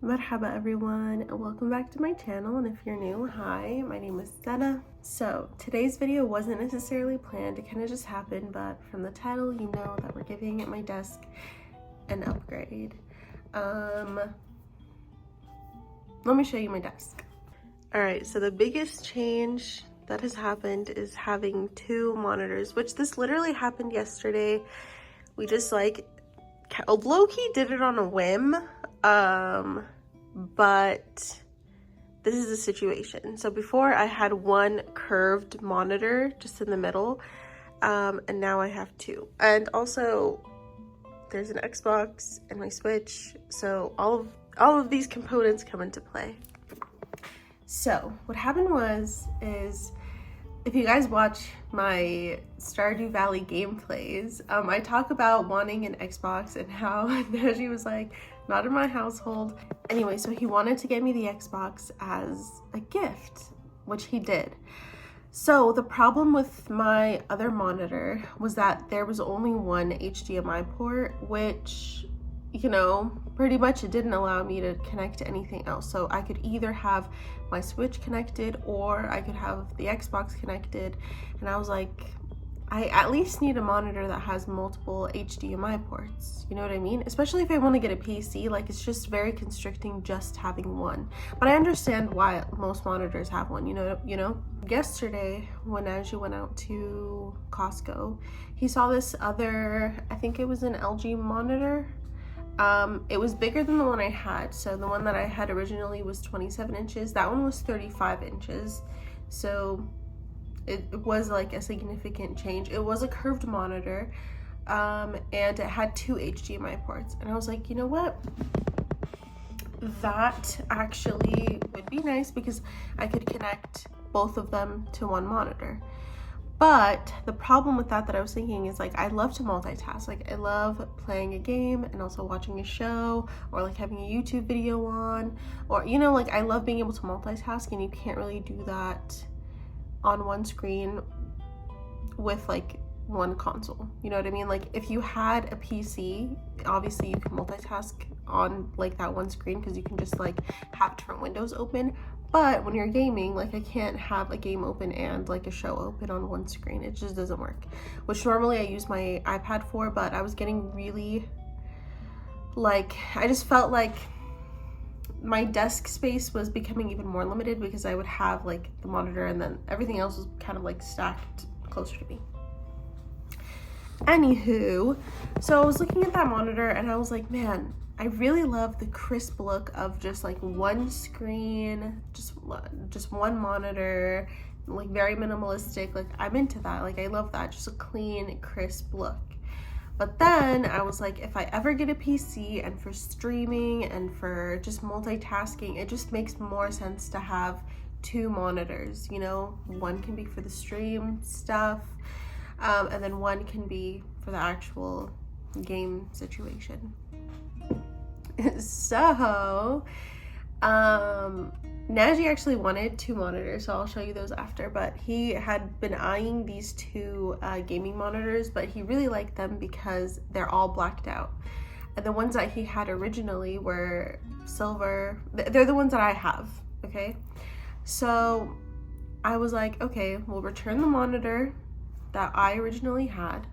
Marhaba everyone, and welcome back to my channel. And if you're new, hi, my name is Sana. So today's video wasn't necessarily planned, it kind of just happened, but from the title you know that we're giving my desk an upgrade. Let me show you my desk. Alright, so the biggest change that has happened is having two monitors, which this literally happened yesterday. We just low-key did it on a whim. But this is the situation. So before I had one curved monitor just in the middle, and now I have two. And also there's an Xbox and my Switch, so all of these components come into play. So what happened is if you guys watch my Stardew Valley gameplays, I talk about wanting an Xbox and how Nuphy was like, not in my household. Anyway, so he wanted to get me the Xbox as a gift, which he did. So the problem with my other monitor was that there was only one HDMI port, which, you know, pretty much it didn't allow me to connect to anything else. So I could either have my Switch connected or I could have the Xbox connected. And I was like, I at least need a monitor that has multiple HDMI ports, you know what I mean? Especially if I want to get a PC, like it's just very constricting just having one. But I understand why most monitors have one, you know? Yesterday, when Nuphy went out to Costco, he saw this other, I think it was an LG monitor. It was bigger than the one I had. So the one that I had originally was 27 inches. That one was 35 inches. So it was like a significant change. It was a curved monitor, and it had two HDMI ports. And I was like, you know what? That actually would be nice because I could connect both of them to one monitor. But the problem with that I was thinking is like, I love to multitask. Like I love playing a game and also watching a show, or like having a YouTube video on, or, you know, like I love being able to multitask, and you can't really do that on one screen with like one console, you know what I mean? Like if you had a PC, obviously you can multitask on like that one screen because you can just like have different windows open. But when you're gaming, like I can't have a game open and like a show open on one screen. It just doesn't work, which normally I use my iPad for. But I was getting really, like, I just felt like my desk space was becoming even more limited because I would have like the monitor and then everything else was kind of like stacked closer to me. Anywho, so I was looking at that monitor and I was like, man, I really love the crisp look of just like one screen, just one monitor, like very minimalistic. Like I'm into that. Like I love that, just a clean, crisp look. But then I was like, if I ever get a PC and for streaming and for just multitasking, it just makes more sense to have two monitors, you know? One can be for the stream stuff, and then one can be for the actual game situation. So, Nuphy actually wanted two monitors, so I'll show you those after, but he had been eyeing these two gaming monitors, but he really liked them because they're all blacked out. And the ones that he had originally were silver. They're the ones that I have, okay? So I was like, okay, we'll return the monitor that I originally had,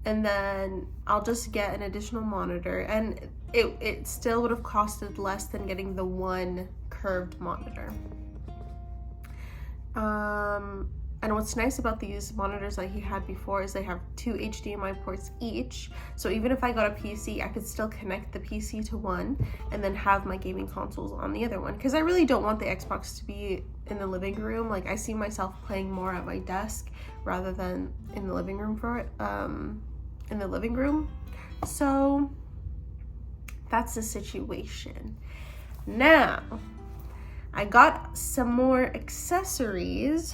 and then I'll just get an additional monitor, and it still would have costed less than getting the one curved monitor. And what's nice about these monitors that he had before is they have two HDMI ports each, so even if I got a PC, I could still connect the PC to one and then have my gaming consoles on the other one, because I really don't want the Xbox to be in the living room. Like I see myself playing more at my desk rather than in the living room So that's the situation. Now, I got some more accessories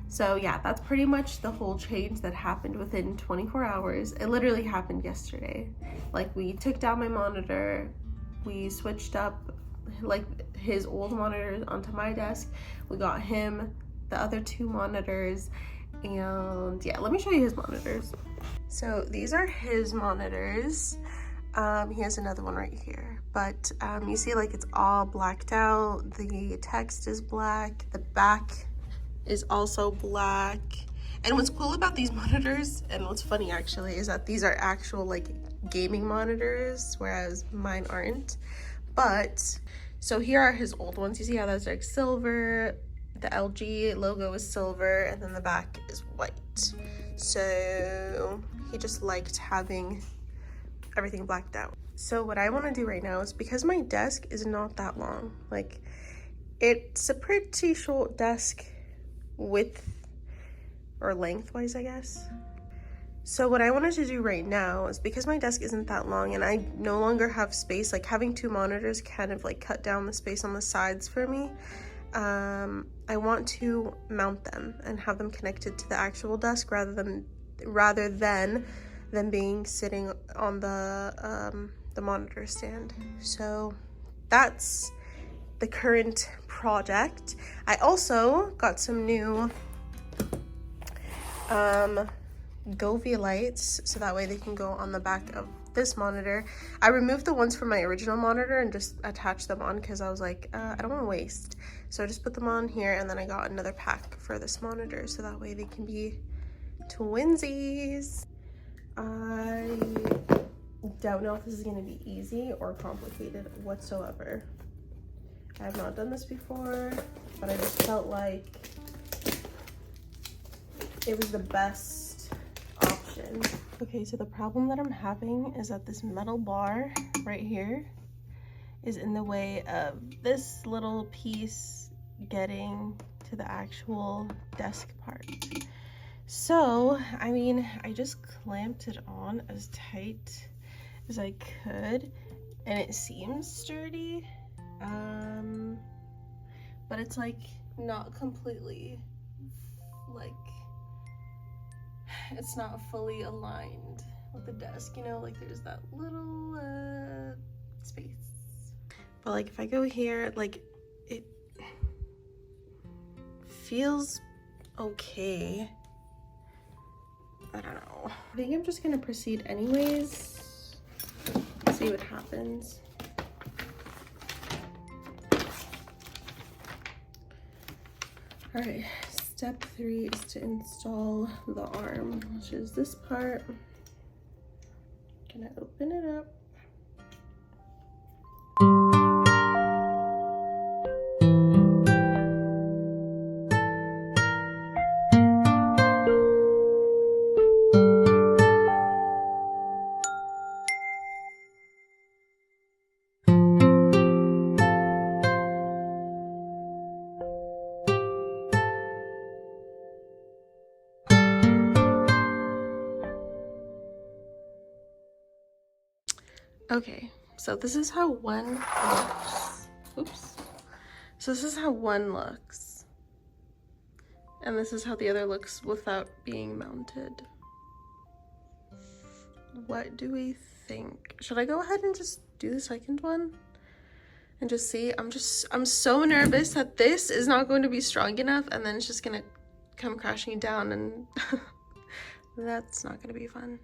so yeah, that's pretty much the whole change that happened within 24 hours. It literally happened yesterday. Like we took down my monitor, we switched up like his old monitors onto my desk, we got him the other two monitors, and yeah, let me show you his monitors. So these are his monitors. He has another one right here, but you see like it's all blacked out. The text is black, the back is also black. And what's cool about these monitors, and what's funny actually, is that these are actual like gaming monitors, whereas mine aren't. But so here are his old ones. You see how that's like silver, the LG logo is silver, and then the back is white. So he just liked having everything blacked out. So what I want to do right now is, because my desk is not that long, like it's a pretty short desk width or lengthwise, I guess. So what I wanted to do right now is, because my desk isn't that long and I no longer have space, like having two monitors kind of like cut down the space on the sides for me. I want to mount them and have them connected to the actual desk rather than them being sitting on the monitor stand. So that's the current project. I also got some new Govia lights, so that way they can go on the back of this monitor. I removed the ones from my original monitor and just attached them on because I was like, I don't want to waste. So I just put them on here, and then I got another pack for this monitor, so that way they can be twinsies. I don't know if this is going to be easy or complicated whatsoever. I have not done this before, but I just felt like it was the best option. Okay, so the problem that I'm having is that this metal bar right here is in the way of this little piece getting to the actual desk part. So, I mean, I just clamped it on as tight as I could, and it seems sturdy, but it's like not completely, like, it's not fully aligned with the desk, you know, like there's that little space. But like if I go here, like it feels okay. I don't know. I think I'm just gonna proceed anyways, see what happens. All right, step 3 is to install the arm, which is this part. Gonna open it up. Okay, so this is how one looks. Oops. So this is how one looks. And this is how the other looks without being mounted. What do we think? Should I go ahead and just do the second one? And just see? I'm so nervous that this is not going to be strong enough, and then it's just gonna come crashing down, and that's not gonna be fun.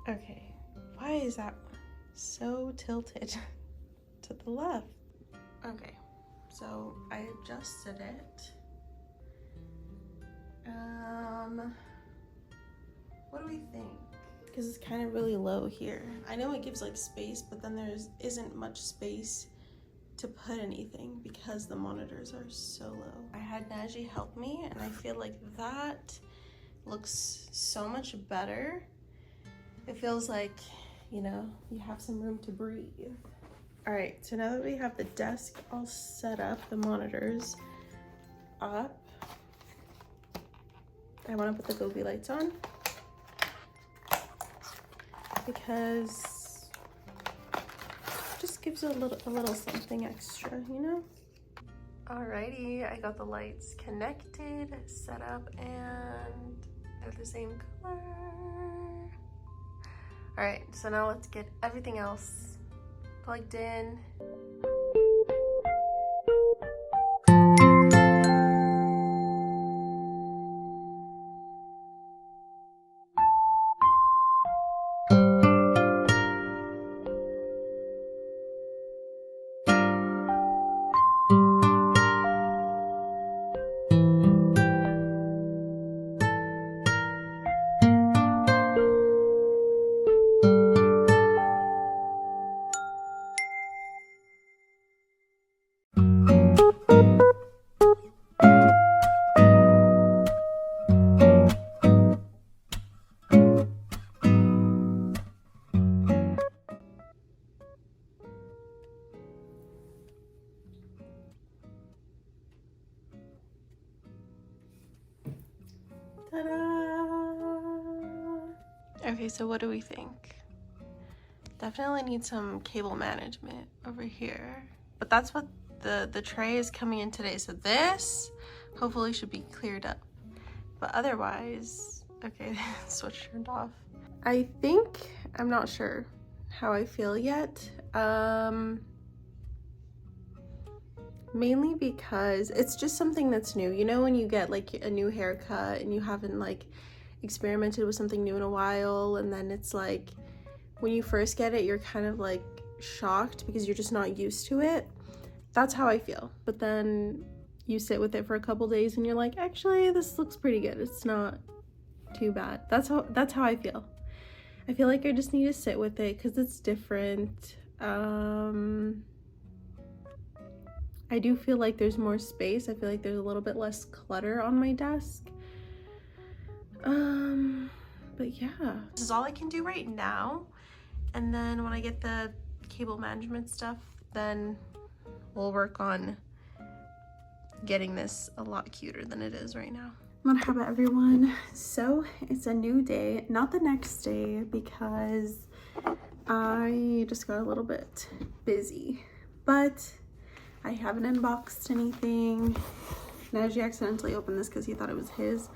Okay, why is that so tilted to the left? Okay, so I adjusted it. What do we think? Because it's kind of really low here. I know it gives like space, but then isn't much space to put anything because the monitors are so low. I had Naji help me, and I feel like that looks so much better. It feels like, you know, you have some room to breathe. All right, so now that we have the desk all set up, the monitors up, I want to put the Govia lights on because it just gives a little something extra, you know? Alrighty, I got the lights connected, set up, and they're the same color. All right, so now let's get everything else plugged in. Okay, so what do we think? Definitely need some cable management over here. But that's what the tray is coming in today. So this hopefully should be cleared up. But otherwise, okay, switch turned off. I think, I'm not sure how I feel yet. Mainly because it's just something that's new. You know when you get like a new haircut and you haven't like experimented with something new in a while, and then it's like when you first get it you're kind of like shocked because you're just not used to it. That's how I feel. But then you sit with it for a couple days and you're like, actually this looks pretty good, it's not too bad. That's how I feel. I feel like I just need to sit with it because it's different. I do feel like there's more space. I feel like there's a little bit less clutter on my desk. But yeah, this is all I can do right now. And then when I get the cable management stuff, then we'll work on getting this a lot cuter than it is right now. Marhaba everyone. So it's a new day, not the next day because I just got a little bit busy, but I haven't unboxed anything. Najee accidentally opened this because he thought it was his.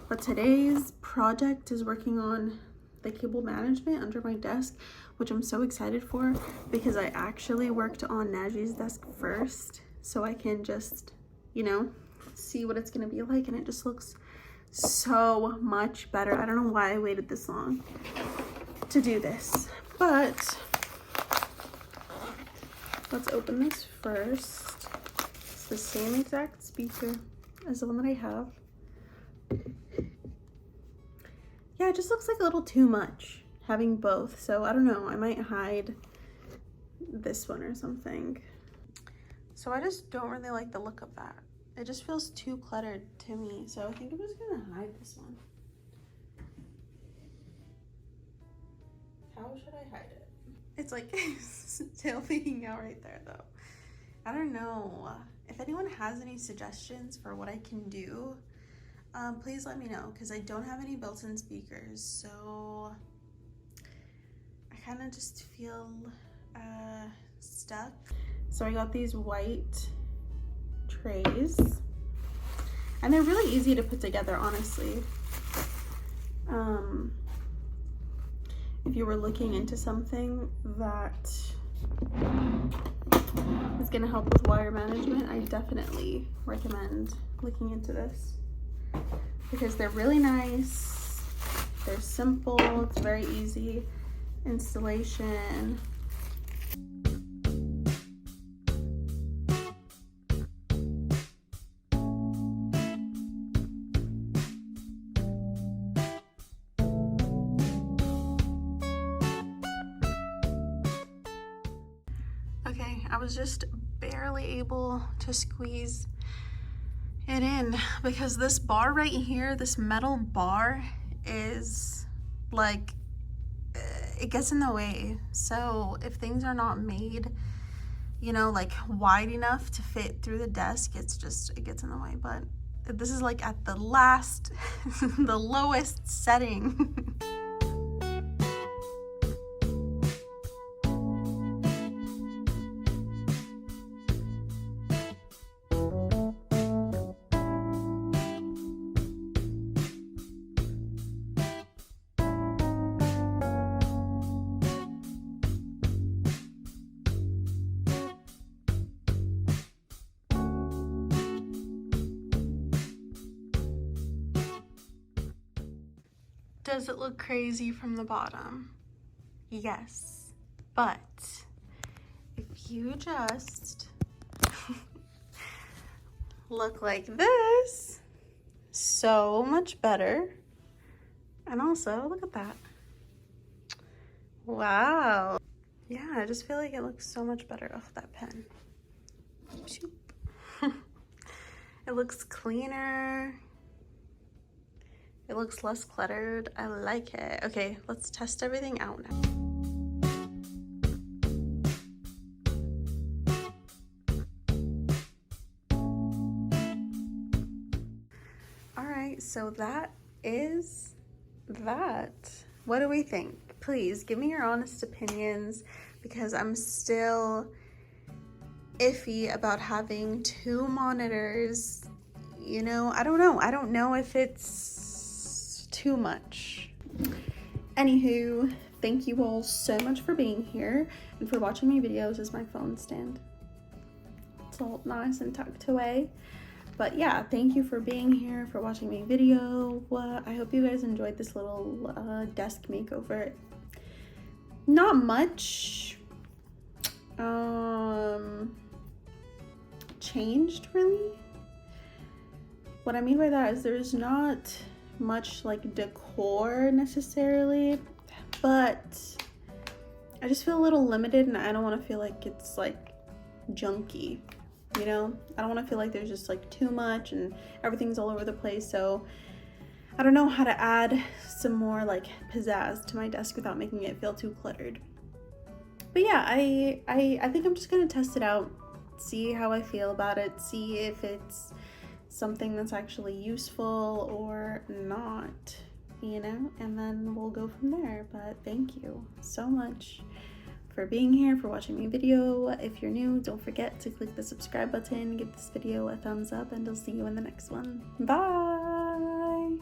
But today's project is working on the cable management under my desk, which I'm so excited for because I actually worked on Najee's desk first so I can just, you know, see what it's gonna be like, and it just looks so much better. I don't know why I waited this long to do this, but let's open this first. It's the same exact speaker as the one that I have. Yeah, it just looks like a little too much having both, so I don't know, I might hide this one or something. So I just don't really like the look of that. It just feels too cluttered to me, so I think I'm just gonna hide this one. How should I hide it? It's like tail peeking out right there though. I don't know. If anyone has any suggestions for what I can do, please let me know, because I don't have any built-in speakers, so I kind of just feel stuck. So I got these white trays, and they're really easy to put together, honestly. If you were looking into something that is going to help with wire management, I definitely recommend looking into this because they're really nice, they're simple, it's very easy installation. Okay, I was just barely able to squeeze it in because this bar right here, this metal bar, is like, it gets in the way. So if things are not made, you know, like wide enough to fit through the desk, it gets in the way. But this is like at the last, the lowest setting. Does it look crazy from the bottom? Yes, but if you just look like this, so much better. And also, look at that. Wow. Yeah, I just feel like it looks so much better. Oh, that pen. It looks cleaner. It looks less cluttered. I like it. Okay, let's test everything out now. All right, so that is that. What do we think? Please give me your honest opinions, because I'm still iffy about having 2 monitors. You know, I don't know if it's too much. Anywho, thank you all so much for being here and for watching my videos. This is my phone stand. It's all nice and tucked away. But yeah, thank you for being here, for watching my video. I hope you guys enjoyed this little desk makeover. Not much changed really. What I mean by that is there's not much like decor necessarily, but I just feel a little limited, and I don't want to feel like it's like junky, you know? I don't want to feel like there's just like too much and everything's all over the place. So I don't know how to add some more like pizzazz to my desk without making it feel too cluttered. But yeah, I think I'm just gonna test it out, see how I feel about it, see if it's something that's actually useful or not, you know, and then we'll go from there. But thank you so much for being here, for watching my video. If you're new, don't forget to click the subscribe button, give this video a thumbs up, and I'll see you in the next one. Bye!